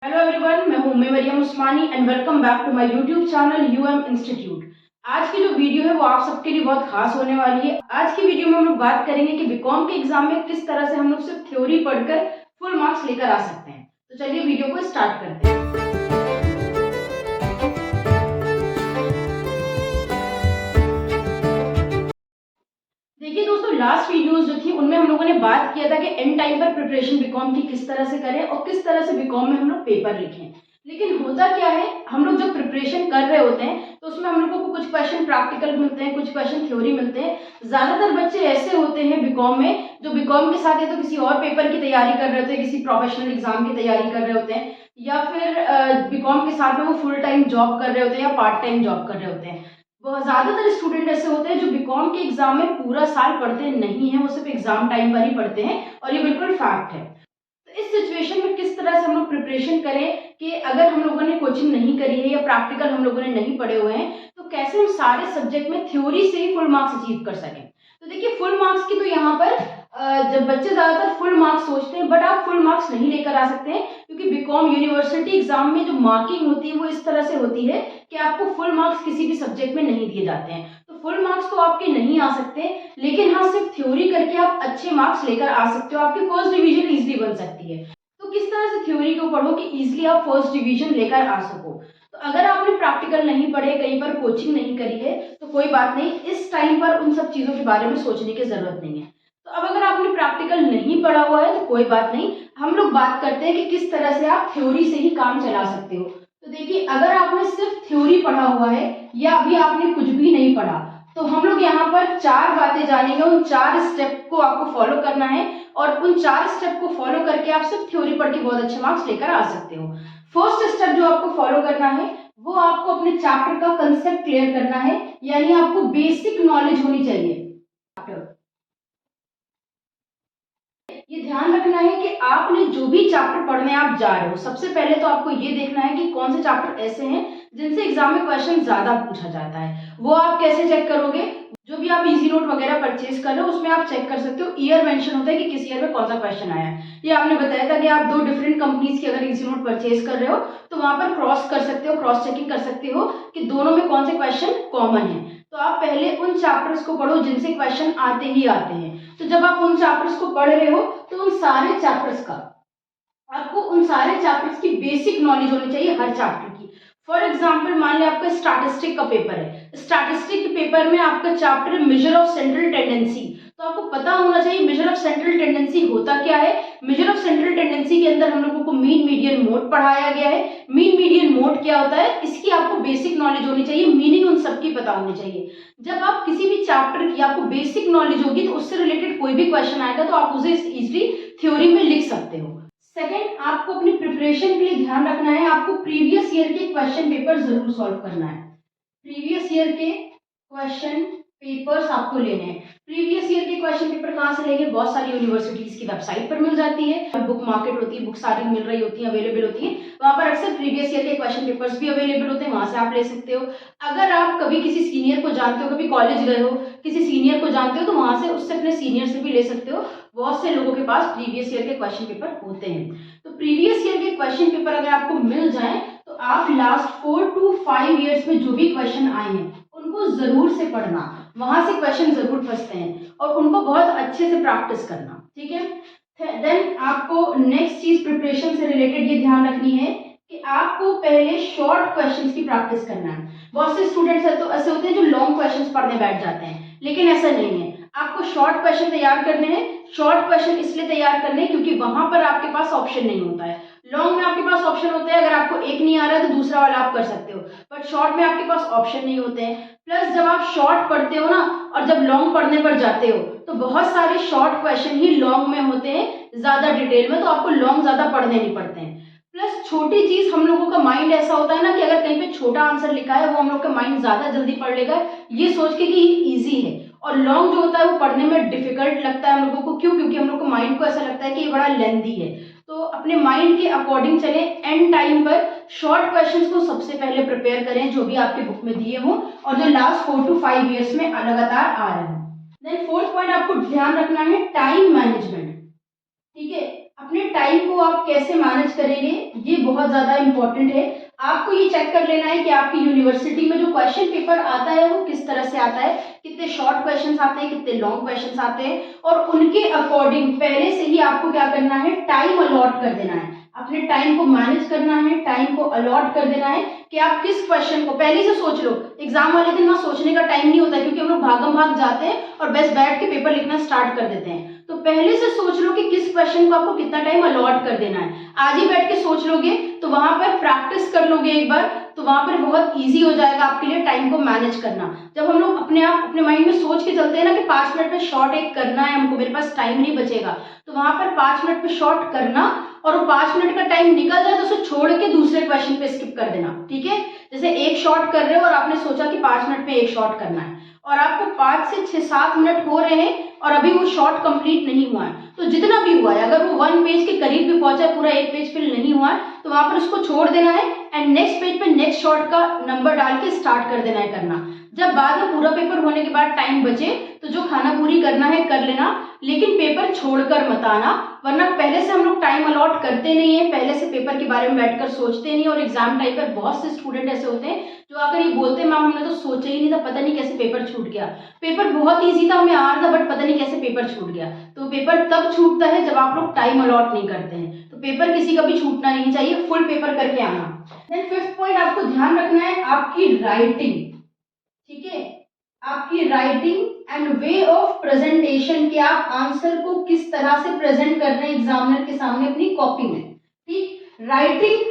Hello everyone, मैं हूं Umme Mariyam Usmani and welcome back to my YouTube channel UM institute. आज की जो वीडियो है वो आप सबके लिए बहुत खास होने वाली है। आज की वीडियो में हम लोग बात करेंगे कि बीकॉम के एग्जाम में किस तरह से हम लोग सिर्फ थ्योरी पढ़कर फुल मार्क्स लेकर आ सकते हैं। तो चलिए वीडियो को स्टार्ट करते हैं। देखिए दोस्तों, लास्ट वीडियोस जो थी उनमें हम लोगों ने बात किया था कि एंड टाइम पर प्रिपरेशन बीकॉम की किस तरह से करें और किस तरह से बीकॉम में हम लोग पेपर लिखें। लेकिन होता क्या है, हम लोग जब प्रिपरेशन कर रहे होते हैं तो उसमें हम लोगों को कुछ क्वेश्चन प्रैक्टिकल मिलते हैं, कुछ क्वेश्चन थ्योरी मिलते हैं। ज्यादातर बच्चे ऐसे होते हैं बीकॉम में जो बीकॉम के साथ या तो किसी और पेपर की तैयारी कर रहे होते हैं, किसी प्रोफेशनल एग्जाम की तैयारी कर रहे होते हैं, या फिर बीकॉम के साथ में वो फुल टाइम जॉब कर रहे होते हैं या पार्ट टाइम जॉब कर रहे होते हैं। बहुत ज़्यादातर स्टूडेंट ऐसे होते हैं जो बीकॉम के एग्जाम में पूरा साल पढ़ते नहीं हैं, वो सिर्फ एग्जाम टाइम पर ही पढ़ते हैं और ये बिल्कुल फैक्ट है। तो इस सिचुएशन में किस तरह से हम लोग प्रिपरेशन करें कि अगर हम लोगों ने कोचिंग नहीं करी है या प्रैक्टिकल हम लोगों ने नहीं पढ़े हुए हैं तो कैसे हम सारे सब्जेक्ट में थ्योरी से ही फुल मार्क्स अचीव कर सकें। तो देखिए, फुल मार्क्स की तो यहाँ पर जब बच्चे ज़्यादातर फुल मार्क्स सोचते हैं, बट आप फुल मार्क्स नहीं लेकर आ सकते हैं क्योंकि बीकॉम यूनिवर्सिटी एग्जाम में जो मार्किंग होती है वो इस तरह से होती है कि आपको फुल मार्क्स किसी भी सब्जेक्ट में नहीं दिए जाते हैं। तो फुल मार्क्स तो आपके नहीं आ सकते, लेकिन हाँ, सिर्फ थ्योरी करके आप अच्छे मार्क्स लेकर आ सकते हो, आपकी फर्स्ट डिवीजन इजीली बन सकती है। तो किस तरह से थ्योरी को पढ़ो कि इजीली आप फर्स्ट डिवीजन लेकर आ सको। तो अगर आपने प्रैक्टिकल नहीं पढ़े, कहीं पर कोचिंग नहीं करी है, तो कोई बात नहीं, इस टाइम पर उन सब चीज़ों के बारे में सोचने की ज़रूरत नहीं है। तो अब अगर आपने प्रैक्टिकल नहीं पढ़ा हुआ है तो कोई बात नहीं, हम लोग बात करते हैं कि किस तरह से आप थ्योरी से ही काम चला सकते हो। तो देखिए, अगर आपने सिर्फ थ्योरी पढ़ा हुआ है या अभी आपने कुछ भी नहीं पढ़ा, तो हम लोग यहाँ पर 4 बातें जानेंगे। उन 4 स्टेप को आपको फॉलो करना है और उन 4 स्टेप को फॉलो करके आप सिर्फ थ्योरी पढ़ के बहुत अच्छे मार्क्स लेकर आ सकते हो। फर्स्ट स्टेप जो आपको फॉलो करना है वो आपको अपने चैप्टर का कंसेप्ट क्लियर करना है, यानी आपको बेसिक नॉलेज होनी चाहिए। ये ध्यान रखना है कि आपने जो भी चैप्टर पढ़ने आप जा रहे हो, सबसे पहले तो आपको ये देखना है कि कौन से चैप्टर ऐसे हैं जिनसे एग्जाम में क्वेश्चन ज्यादा पूछा जाता है। वो आप कैसे चेक करोगे? जो भी आप इजी नोट वगैरह परचेज कर रहे हो उसमें आप चेक कर सकते हो, ईयर मेंशन होता है कि किस ईयर में कौन सा क्वेश्चन आया है। ये आपने बताया था कि आप 2 डिफरेंट कंपनीज की अगर इजी नोट परचेज कर रहे हो तो वहां पर क्रॉस कर सकते हो, क्रॉस चेकिंग कर सकते हो कि दोनों में कौन से क्वेश्चन कॉमन है। तो आप पहले उन चैप्टर्स को पढ़ो जिनसे क्वेश्चन आते ही आते हैं। तो जब आप उन चैप्टर्स को पढ़ रहे हो तो उन सारे चैप्टर्स का आपको उन सारे चैप्टर्स की बेसिक नॉलेज होनी चाहिए, हर चैप्टर की। फॉर एग्जाम्पल, मान लिया आपका स्टैटिस्टिक का पेपर है, स्टैटिस्टिक के पेपर में आपका chapter measure of central tendency, तो आपको पता होना चाहिए मेजर ऑफ सेंट्रल टेंडेंसी होता क्या है। मेजर ऑफ सेंट्रल टेंडेंसी के अंदर हम लोगों को मीन मीडियन मोड पढ़ाया गया है। मीन मीडियन मोड क्या होता है, इसकी आपको बेसिक नॉलेज होनी चाहिए, मीनिंग उन सबकी पता होनी चाहिए। जब आप किसी भी चैप्टर की आपको बेसिक नॉलेज होगी तो उससे रिलेटेड कोई भी क्वेश्चन आएगा तो आप उसे इजीली थ्योरी में लिख सकते हो। सेकेंड, आपको अपनी प्रिपरेशन के लिए ध्यान रखना है, आपको प्रीवियस ईयर के क्वेश्चन पेपर जरूर सॉल्व करना है। प्रीवियस ईयर के क्वेश्चन पेपर्स आपको लेने हैं। प्रीवियस ईयर के क्वेश्चन पेपर कहाँ से लेंगे? बहुत सारी यूनिवर्सिटीज की वेबसाइट पर मिल जाती है, बुक मार्केट होती है, बुक सारी मिल रही होती है, अवेलेबल होती है, वहां पर अक्सर प्रीवियस ईयर के क्वेश्चन पेपर्स भी अवेलेबल होते हैं, वहां से आप ले सकते हो। अगर आप कभी किसी सीनियर को जानते हो, कभी कॉलेज गए हो, किसी सीनियर को जानते हो, तो वहां से उससे अपने सीनियर से भी ले सकते हो। बहुत से लोगों के पास प्रीवियस ईयर के क्वेश्चन पेपर होते हैं। तो प्रीवियस ईयर के क्वेश्चन पेपर अगर आपको मिल जाए तो आप लास्ट 4 to 5 ईयर्स में जो भी क्वेश्चन आए हैं उनको जरूर से पढ़ना, वहां से क्वेश्चन जरूर फंसते हैं और उनको बहुत अच्छे से प्रैक्टिस करना, ठीक है। देन आपको नेक्स्ट चीज प्रिपरेशन से रिलेटेड ये ध्यान रखनी है कि आपको पहले शॉर्ट क्वेश्चंस की प्रैक्टिस करना है। बहुत से स्टूडेंट्स तो ऐसे होते हैं जो लॉन्ग क्वेश्चंस पढ़ने बैठ जाते हैं, लेकिन ऐसा नहीं है। आपको शॉर्ट क्वेश्चन तैयार करने हैं। शॉर्ट क्वेश्चन इसलिए तैयार करने हैं क्योंकि वहां पर आपके पास ऑप्शन नहीं होता है। लॉन्ग में आपके पास ऑप्शन होते हैं, अगर आपको एक नहीं आ रहा है तो दूसरा वाला आप कर सकते हो, बट शॉर्ट में आपके पास ऑप्शन नहीं होते हैं। प्लस जब आप शॉर्ट पढ़ते हो ना और जब लॉन्ग पढ़ने पर जाते हो तो बहुत सारे शॉर्ट क्वेश्चन ही लॉन्ग में होते हैं ज्यादा डिटेल में, तो आपको लॉन्ग ज्यादा पढ़ने नहीं पड़ते हैं। प्लस छोटी चीज, हम लोगों का माइंड ऐसा होता है ना कि अगर कहीं पे छोटा आंसर लिखा है वो हम लोग का माइंड ज्यादा जल्दी पढ़ लेगा, ये सोच के कि इजी है। और लॉन्ग जो होता है वो पढ़ने में डिफिकल्ट लगता है हम लोगों को। क्यों? क्योंकि हम लोग को माइंड को ऐसा लगता है कि ये बड़ा लेंथी है। तो अपने माइंड के अकॉर्डिंग चले, एंड टाइम पर शॉर्ट क्वेश्चंस को सबसे पहले प्रिपेयर करें जो भी आपके बुक में दिए हों और जो लास्ट 4 to 5 ईयर्स में लगातार आ रहे हैं। देन फोर्थ पॉइंट आपको ध्यान रखना है टाइम मैनेजमेंट, ठीक है। अपने टाइम को आप कैसे मैनेज करेंगे, ये बहुत ज़्यादा इम्पोर्टेंट है। आपको ये चेक कर लेना है कि आपकी यूनिवर्सिटी में जो क्वेश्चन पेपर आता है वो किस तरह से आता है, कितने शॉर्ट क्वेश्चंस आते हैं, कितने लॉन्ग क्वेश्चंस आते हैं, और उनके अकॉर्डिंग पहले से ही आपको क्या करना है, टाइम अलॉट कर देना है। अपने टाइम को मैनेज करना है, टाइम को अलॉट कर देना है कि आप किस क्वेश्चन को पहले से सोच लो। एग्जाम वाले दिन वहाँ सोचने का टाइम नहीं होता, क्योंकि हम लोग भागम भाग जाते हैं और बस बैठ के पेपर लिखना स्टार्ट कर देते हैं। तो पहले से सोच लो कि किस क्वेश्चन को आपको कितना टाइम अलॉट कर देना है। आज ही बैठ के सोच लोगे तो वहां पर प्रैक्टिस कर लोगे एक बार, तो वहां पर बहुत इजी हो जाएगा आपके लिए टाइम को मैनेज करना। जब हम लोग अपने आप अपने माइंड में सोच के चलते हैं ना कि 5 मिनट में शॉर्ट एक करना है हमको, मेरे पास टाइम नहीं बचेगा, तो वहां पर 5 मिनट में शॉर्ट करना, और वो 5 मिनट का टाइम निकल जाए तो उसे छोड़ के दूसरे क्वेश्चन पे स्किप कर देना। ठीक है, जैसे एक शॉर्ट कर रहे हो और आपने सोचा कि 5 मिनट में एक शॉर्ट करना है, और आपको 5 से 6-7 मिनट हो रहे हैं और अभी वो शॉर्ट कंप्लीट नहीं हुआ है, तो जितना भी हुआ है, अगर वो 1 पेज के करीब भी पहुंचा है, पूरा 1 पेज फिल नहीं हुआ है, तो वहां पर उसको छोड़ देना है एंड नेक्स्ट पेज पे नेक्स्ट शॉर्ट का नंबर डाल के स्टार्ट कर देना है करना। जब बाद में पूरा पेपर होने के बाद टाइम बचे तो जो खाना पूरी करना है कर लेना, लेकिन पेपर छोड़कर मत आना, वरना पहले से हम लोग टाइम अलॉट करते नहीं है, पहले से पेपर के बारे में बैठकर सोचते नहीं, और एग्जाम टाइम पर बहुत से स्टूडेंट ऐसे होते हैं जो आकर ये बोलते हैं मैम हमने तो सोचा ही नहीं था, पता नहीं कैसे पेपर छूट गया, पेपर बहुत ईजी था, हमें आ रहा था, बट पता नहीं कैसे पेपर छूट गया। तो पेपर तब छूटता है जब आप लोग टाइम अलॉट नहीं करते हैं, तो पेपर किसी का भी छूटना नहीं चाहिए, फुल पेपर करके आना। देन 5th पॉइंट आपको ध्यान रखना है आपकी राइटिंग। ठीक है, आपकी writing and way of presentation, कि आप आंसर को किस तरह से प्रेजेंट कर रहे हैं एग्जामिनर के सामने अपनी कॉपी में। ठीक, राइटिंग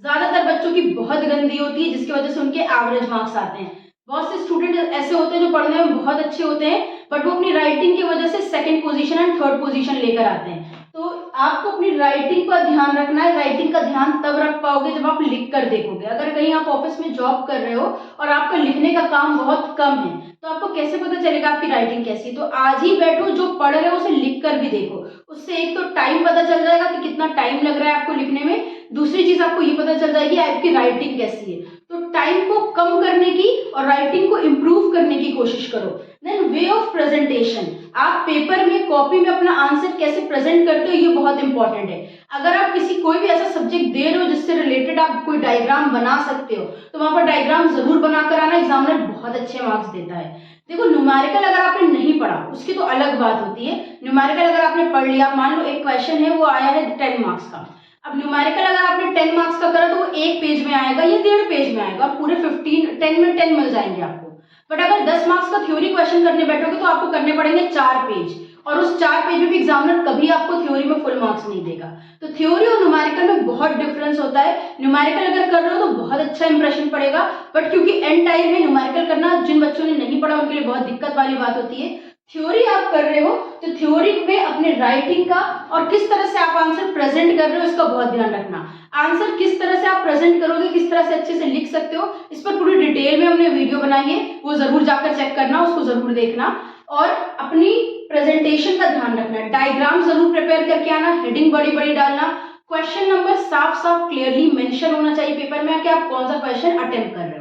ज्यादातर बच्चों की बहुत गंदी होती है, जिसकी वजह से उनके एवरेज मार्क्स आते हैं। बहुत से स्टूडेंट ऐसे होते हैं जो पढ़ने में बहुत अच्छे होते हैं, बट वो अपनी राइटिंग की वजह से second position and third position लेकर आते हैं। तो आपको अपनी राइटिंग का ध्यान रखना है। राइटिंग का ध्यान तब रख पाओगे जब आप लिख कर देखोगे। अगर कहीं आप ऑफिस में जॉब कर रहे हो और आपका लिखने का काम बहुत कम है, तो आपको कैसे पता चलेगा आपकी राइटिंग कैसी है? तो आज ही बैठो, जो पढ़ रहे हो उसे लिख कर भी देखो। उससे एक तो टाइम पता चल जाएगा कि कितना टाइम लग रहा है आपको लिखने में, दूसरी चीज आपको ये पता चल जाएगी आपकी राइटिंग कैसी है। तो टाइम को कम करने की और राइटिंग को इम्प्रूव करने की कोशिश करो। देन वे ऑफ प्रेजेंटेशन, आप पेपर में कॉपी में अपना आंसर कैसे प्रेजेंट करते हो, ये बहुत इंपॉर्टेंट है। अगर आप किसी कोई भी ऐसा सब्जेक्ट दे रहे हो जिससे रिलेटेड आप कोई डायग्राम बना सकते हो, तो वहां पर डायग्राम जरूर बनाकर आना, एग्जामिनर बहुत अच्छे मार्क्स देता है। देखो, न्यूमेरिकल अगर आपने नहीं पढ़ा उसकी तो अलग बात होती है। न्यूमेरिकल अगर आपने पढ़ लिया, मान लो एक क्वेश्चन है वो आया है 10 मार्क्स का, अब न्यूमेरिकल अगर आपने 10 मार्क्स का करा तो वो 1 पेज में आएगा या 1.5 पेज में आएगा, पूरे 10 में 10 मिल जाएंगे आपको। बट अगर 10 मार्क्स का थ्योरी क्वेश्चन करने बैठोगे तो आपको करने पड़ेंगे 4 पेज, और उस 4 पेज में भी एग्जामिनर कभी आपको थ्योरी में फुल मार्क्स नहीं देगा। तो थ्योरी और न्यूमेरिकल में बहुत डिफरेंस होता है। न्यूमेरिकल अगर कर रहे हो तो बहुत अच्छा इंप्रेशन पड़ेगा, बट क्योंकि एंड टाइम में न्यूमेरिकल करना जिन बच्चों ने नहीं पढ़ा उनके लिए बहुत दिक्कत वाली बात होती है। थ्योरी आप कर रहे हो तो थ्योरी में अपने राइटिंग का और किस तरह से आप आंसर प्रेजेंट कर रहे हो इसका बहुत ध्यान रखना। आंसर किस तरह से आप प्रेजेंट करोगे, किस तरह से अच्छे से लिख सकते हो, इस पर पूरी डिटेल में हमने वीडियो बनाई है, वो जरूर जाकर चेक करना, उसको जरूर देखना। और अपनी प्रेजेंटेशन का ध्यान रखना, डायग्राम जरूर प्रिपेयर करके आना, हेडिंग बड़ी बड़ी डालना, क्वेश्चन नंबर साफ साफ क्लियरली मेंशन होना चाहिए पेपर में कि आप कौन सा क्वेश्चन अटेम्प्ट कर रहे हो।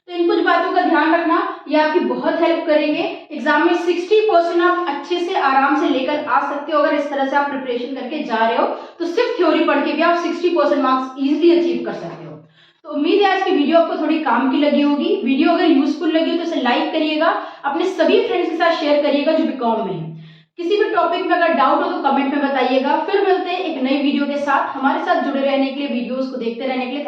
तो इन कुछ बातों का ध्यान रखना, ये आपकी बहुत हेल्प करेंगे। एग्जाम में 60% आप अच्छे से आराम से लेकर आ सकते हो अगर इस तरह से आप प्रिपरेशन करके जा रहे हो, तो सिर्फ थ्योरी पढ़ के भी आप 60% मार्क्स इजीली अचीव कर सकते हो। तो उम्मीद है आज की वीडियो आपको थोड़ी काम की लगी होगी। वीडियो अगर यूजफुल लगी हो तो इसे लाइक करिएगा, अपने सभी फ्रेंड्स के साथ शेयर करिएगा जो बीकॉम में है। किसी भी टॉपिक में अगर डाउट हो तो कमेंट में बताइएगा। फिर मिलते हैं एक नई वीडियो के साथ। हमारे साथ जुड़े रहने के लिए, वीडियोस को देखते रहने के लिए